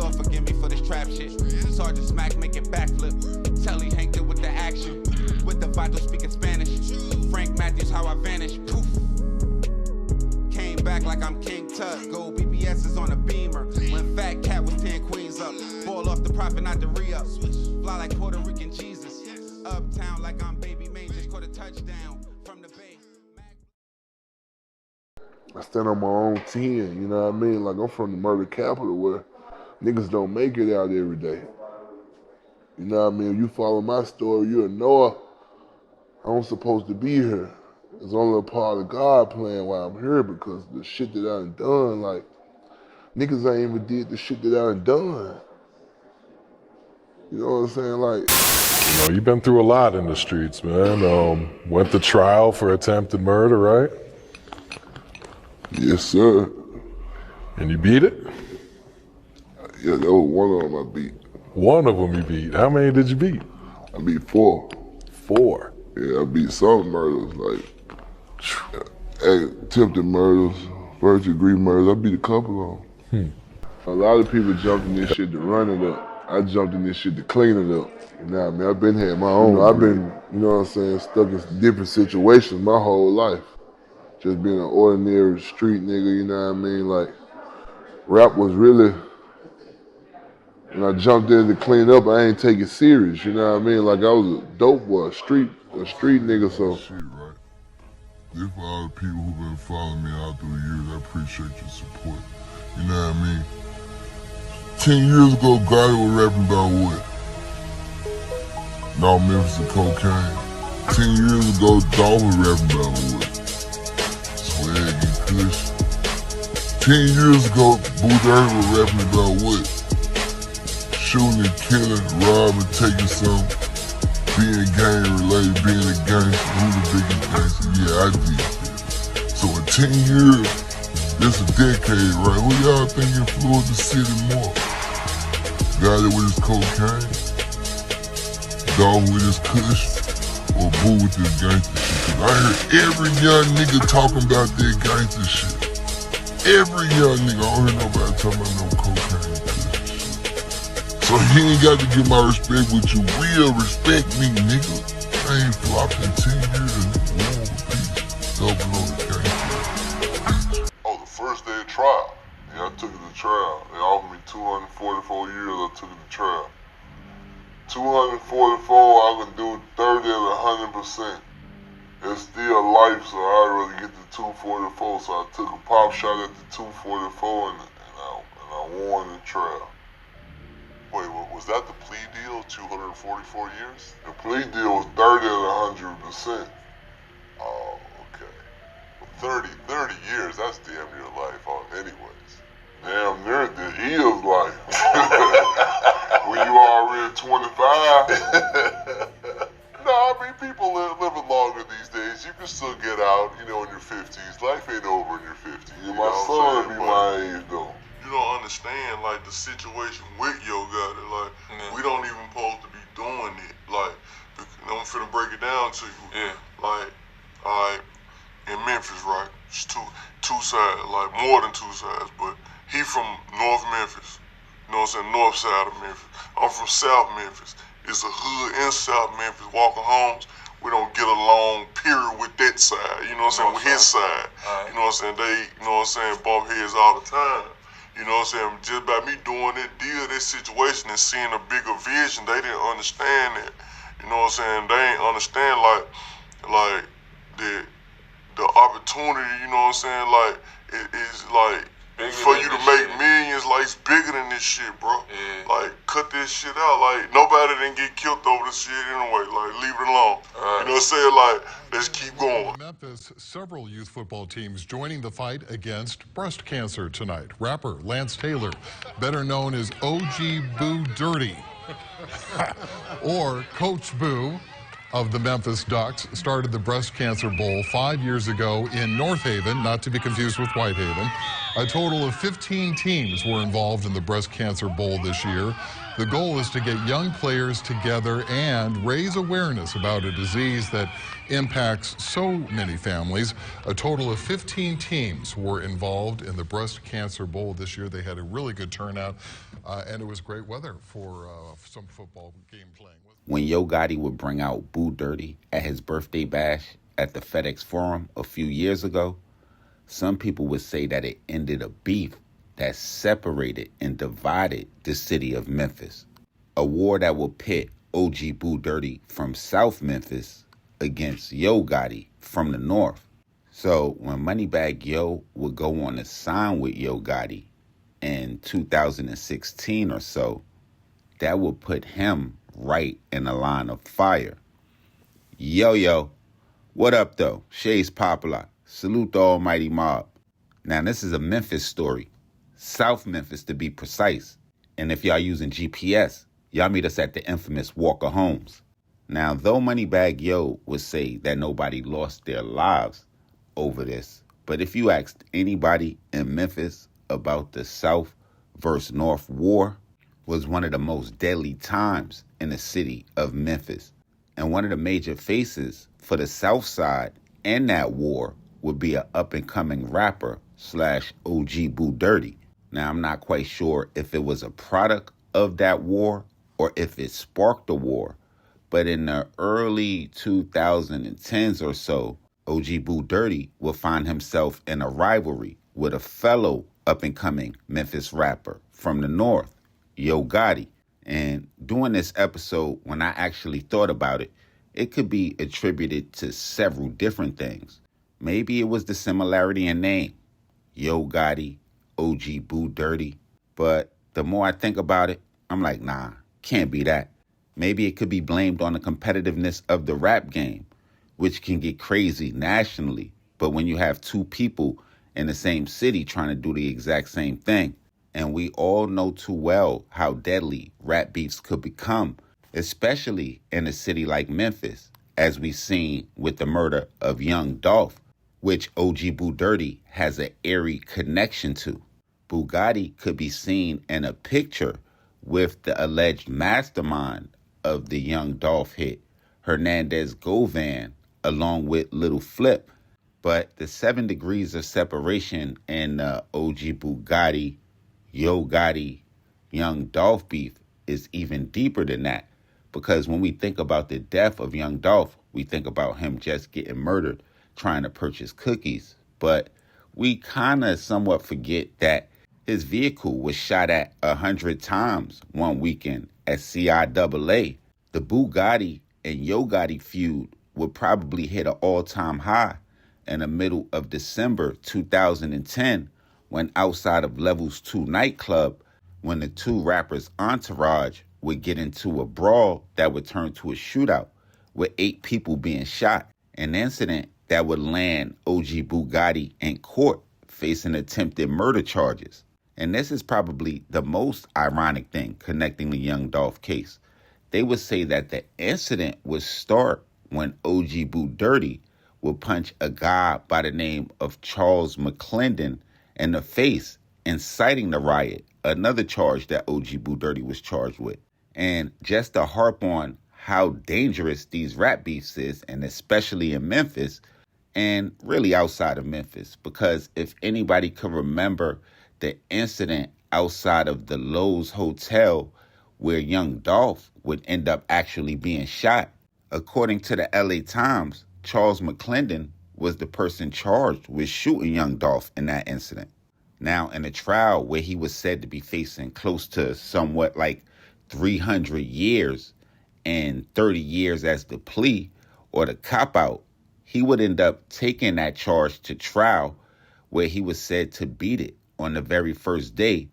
Lord forgive me for this trap shit. Sergeant Smack making backflip. Telly Hank did with the action. With the Vato speaking Spanish. Frank Matthews, how I vanish. Poof. Came back like I'm King Tut. Gold BBS is on a beamer. When Fat Cat was 10 queens up. Ball off the profit, not the re-up. Fly like Puerto Rican Jesus. Uptown like I'm Baby May. Just caught a touchdown from the Bay. I stand on my own 10, you know what I mean? Like, I'm from the murder capital where niggas don't make it out every day. You know what I mean? If you follow my story, you'll know I'm supposed to be here. It's only a part of God plan why I'm here, because the shit that I done, like, niggas ain't even did the shit that I done. You know what I'm saying? Like, you know, you've been through a lot in the streets, man. Went to trial for attempted murder, right? Yes, sir. And you beat it? Yeah, that was one of them I beat. One of them you beat. How many did you beat? I beat 4. 4? Yeah, I beat some murders, like attempted murders, first degree murders. I beat a couple of them. A lot of people jumped in this shit to run it up. I jumped in this shit to clean it up. You know what I mean? I've been had my own. You know, I've been, you know what I'm saying, stuck in different situations my whole life. Just being an ordinary street nigga, you know what I mean? Like, rap was really, when I jumped in to clean up, I ain't take it serious, you know what I mean? Like, I was a dope boy, a street nigga, so. Shit, right? This for all the people who've been following me all through the years, I appreciate your support. You know what I mean? 10 years ago, Gotti was rapping about what? No, Memphis and cocaine. 10 years ago, Dolph was rapping about what? Swag and kush. 10 years ago, Boo Dirty was rapping about what? Shooting and killing, robbing, taking some, being gang related, being a gangster, who the biggest gangster? Yeah, I did that. So in 10 years, this a decade, right? Who y'all think influenced the city more? Got it with his cocaine? Dog with his kush? Or Boo with this gangster shit? I heard every young nigga talking about that gangster shit. Every young nigga, I don't hear nobody talking about no cocaine shit. So you ain't got to get my respect, but you will respect me, nigga. I ain't flopped in 10 years and war with peace. Double on the gangster. Oh, the first day of trial. Yeah, I took it to trial. They offered me 244 years, I took it to trial. 244, I can do 30 at 100%. It's still life, so I'd rather get the 244. So I took a pop shot at the 244 and I won the trial. Wait, was that the plea deal, 244 years? The plea deal was 30 at 100%. Oh, okay. Well, 30 years, that's damn near life, anyways. Damn near, it is life. When you already 25. No, I mean, people living longer these days. You can still get out, you know, in your 50s. Life ain't over in your 50s. Yeah, my son be my age, though. You don't understand, like, the situation with Yo Gotti. Like, we don't even supposed to be doing it. Like, I'm finna break it down to you. Yeah. Like, alright, in Memphis, right? It's two sides, like more than two sides, but he from North Memphis. You know what I'm saying? North side of Memphis. I'm from South Memphis. It's a hood in South Memphis. Walker Homes, we don't get along, period, with that side. You know what I'm saying? With his side. Right. You know what I'm saying? They, you know what I'm saying, bump heads all the time. You know what I'm saying? Just by me doing that deal, that situation and seeing a bigger vision, they didn't understand that. You know what I'm saying? They ain't understand like the opportunity, you know what I'm saying? Like, it is like, bigger for you to make shit. Millions, like, it's bigger than this shit, bro. Yeah. Like, cut this shit out. Like, nobody didn't get killed over this shit anyway. Like, leave it alone. Right. You know what I'm saying? Like, let's keep going. In Memphis, several youth football teams joining the fight against breast cancer tonight. Rapper Lance Taylor, better known as OG Boo Dirty, or Coach Boo of the Memphis Ducks, started the Breast Cancer Bowl 5 years ago in North Haven, not to be confused with Whitehaven. A total of 15 teams were involved in the Breast Cancer Bowl this year. The goal is to get young players together and raise awareness about a disease that impacts so many families. A total of 15 teams were involved in the Breast Cancer Bowl this year. They had a really good turnout. and it was great weather for some football game playing. When Yo Gotti would bring out Boo Dirty at his birthday bash at the FedEx Forum a few years ago, some people would say that it ended a beef that separated and divided the city of Memphis. A war that would pit OG Boo Dirty from South Memphis against Yo Gotti from the North. So when Moneybagg Yo would go on a sign with Yo Gotti in 2016 or so, that would put him right in the line of fire. Yo, what up though? Shay's Popalot. Salute the almighty MOBB. Now this is a Memphis story. South Memphis to be precise. And if y'all using GPS, y'all meet us at the infamous Walker Homes. Now, though Moneybagg Yo would say that nobody lost their lives over this, but if you asked anybody in Memphis about the South versus North war, was one of the most deadly times in the city of Memphis. And one of the major faces for the South Side in that war would be an up-and-coming rapper / OG Boo Dirty. Now, I'm not quite sure if it was a product of that war or if it sparked the war, but in the early 2010s or so, OG Boo Dirty would find himself in a rivalry with a fellow up-and-coming Memphis rapper from the North, Yo Gotti. And doing this episode, when I actually thought about it, it could be attributed to several different things. Maybe it was the similarity in name, Yo Gotti, OG Boo Dirty. But the more I think about it, I'm like, nah, can't be that. Maybe it could be blamed on the competitiveness of the rap game, which can get crazy nationally. But when you have two people in the same city trying to do the exact same thing, and we all know too well how deadly rap beefs could become, especially in a city like Memphis, as we've seen with the murder of Young Dolph, which OG Boo Dirty has an eerie connection to. Bugatti could be seen in a picture with the alleged mastermind of the Young Dolph hit, Hernandez Govan, along with Little Flip. But the 7 degrees of separation in OG Bugatti, Yo Gotti, Young Dolph beef is even deeper than that. Because when we think about the death of Young Dolph, we think about him just getting murdered trying to purchase cookies. But we kind of somewhat forget that his vehicle was shot at 100 times one weekend at CIAA. The Bugatti and Yo Gotti feud would probably hit an all-time high in the middle of December 2010 when outside of Levels 2 nightclub, when the two rappers' entourage would get into a brawl that would turn to a shootout with 8 people being shot, an incident that would land OG Bugatti in court facing attempted murder charges. And this is probably the most ironic thing connecting the Young Dolph case. They would say that the incident would start when OG Boo Dirty would punch a guy by the name of Charles McClendon in the face, inciting the riot, another charge that OG Boo Dirty was charged with. And just to harp on how dangerous these rap beefs is, and especially in Memphis, and really outside of Memphis, because if anybody can remember the incident outside of the Lowe's Hotel where Young Dolph would end up actually being shot, according to the LA Times, Charles McClendon was the person charged with shooting Young Dolph in that incident. Now, in a trial where he was said to be facing close to somewhat like 300 years and 30 years as the plea or the cop-out, he would end up taking that charge to trial where he was said to beat it on the very first day,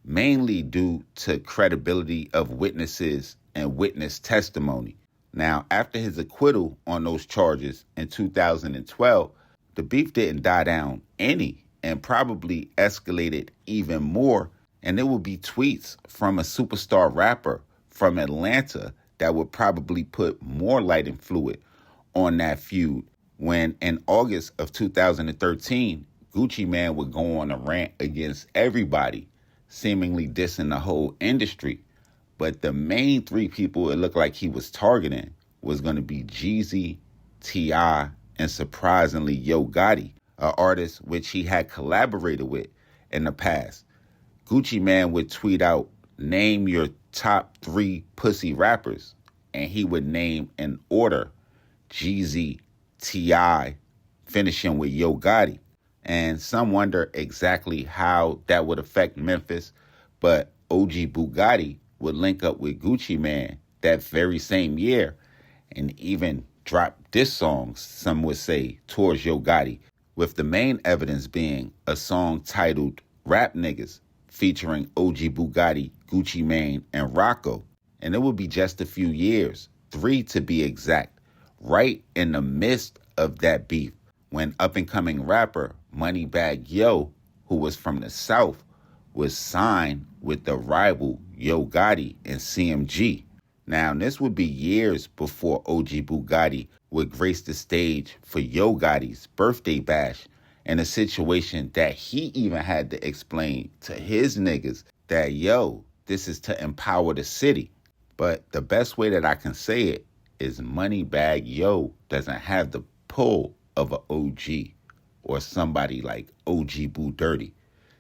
mainly due to credibility of witnesses and witness testimony. Now, after his acquittal on those charges in 2012, the beef didn't die down any and probably escalated even more. And there would be tweets from a superstar rapper from Atlanta that would probably put more light and fluid on that feud when in August of 2013, Gucci Mane would go on a rant against everybody, seemingly dissing the whole industry. But the main 3 people it looked like he was targeting was going to be Jeezy, T.I., and surprisingly Yo Gotti, an artist which he had collaborated with in the past. Gucci Mane would tweet out, name your top 3 pussy rappers, and he would name in order Jeezy, T.I., finishing with Yo Gotti. And some wonder exactly how that would affect Memphis, but OG Bugatti would link up with Gucci Mane that very same year and even drop diss songs, some would say, towards Yo Gotti, with the main evidence being a song titled Rap Niggas featuring OG Bugatti, Gucci Mane, and Rocco. And it would be just a few years, 3 to be exact, right in the midst of that beef, when up-and-coming rapper Moneybagg Yo, who was from the South, was signed with the rival Yo Gotti and CMG. Now, this would be years before OG Bugatti would grace the stage for Yo Gotti's birthday bash, in a situation that he even had to explain to his niggas that, yo, this is to empower the city. But the best way that I can say it is Moneybagg Yo doesn't have the pull of an OG or somebody like OG Boo Dirty.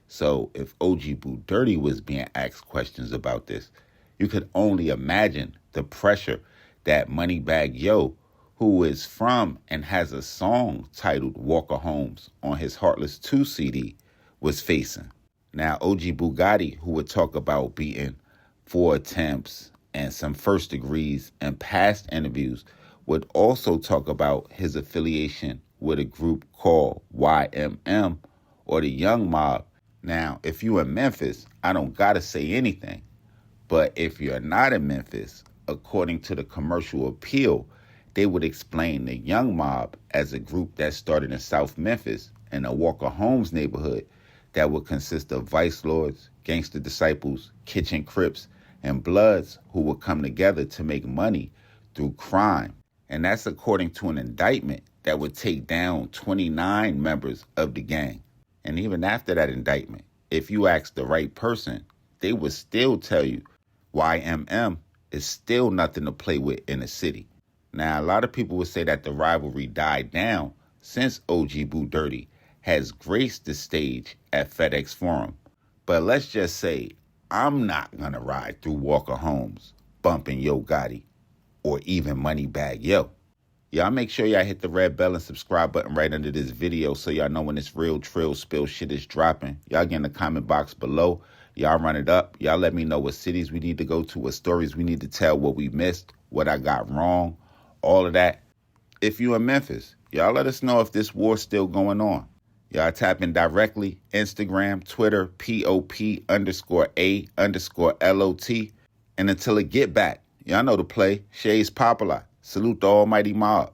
So if OG Boo Dirty was being asked questions about this, you could only imagine the pressure that Moneybagg Yo, who is from and has a song titled Walker Homes on his Heartless 2 CD, was facing. Now, OG Bugatti, who would talk about beating 4 attempts and some first degrees in past interviews, would also talk about his affiliation with a group called YMM, or the Young Mob. Now, if you in Memphis, I don't gotta say anything. But if you're not in Memphis, according to the Commercial Appeal, they would explain the Young Mob as a group that started in South Memphis in a Walker Homes neighborhood that would consist of vice lords, gangster disciples, kitchen crips, and bloods who would come together to make money through crime. And that's according to an indictment that would take down 29 members of the gang. And even after that indictment, if you ask the right person, they would still tell you YMM is still nothing to play with in the city. Now, a lot of people would say that the rivalry died down since OG Boo Dirty has graced the stage at FedEx Forum. But let's just say I'm not going to ride through Walker Homes bumping Yo Gotti or even Moneybagg Yo. Y'all make sure y'all hit the red bell and subscribe button right under this video so y'all know when this real Trill Spill shit is dropping. Y'all get in the comment box below. Y'all run it up. Y'all let me know what cities we need to go to, what stories we need to tell, what we missed, what I got wrong, all of that. If you in Memphis, y'all let us know if this war's still going on. Y'all tap in directly, Instagram, Twitter, POP_A_LOT. And until it get back, y'all know the play. Shades Popalot. Salute the almighty mob.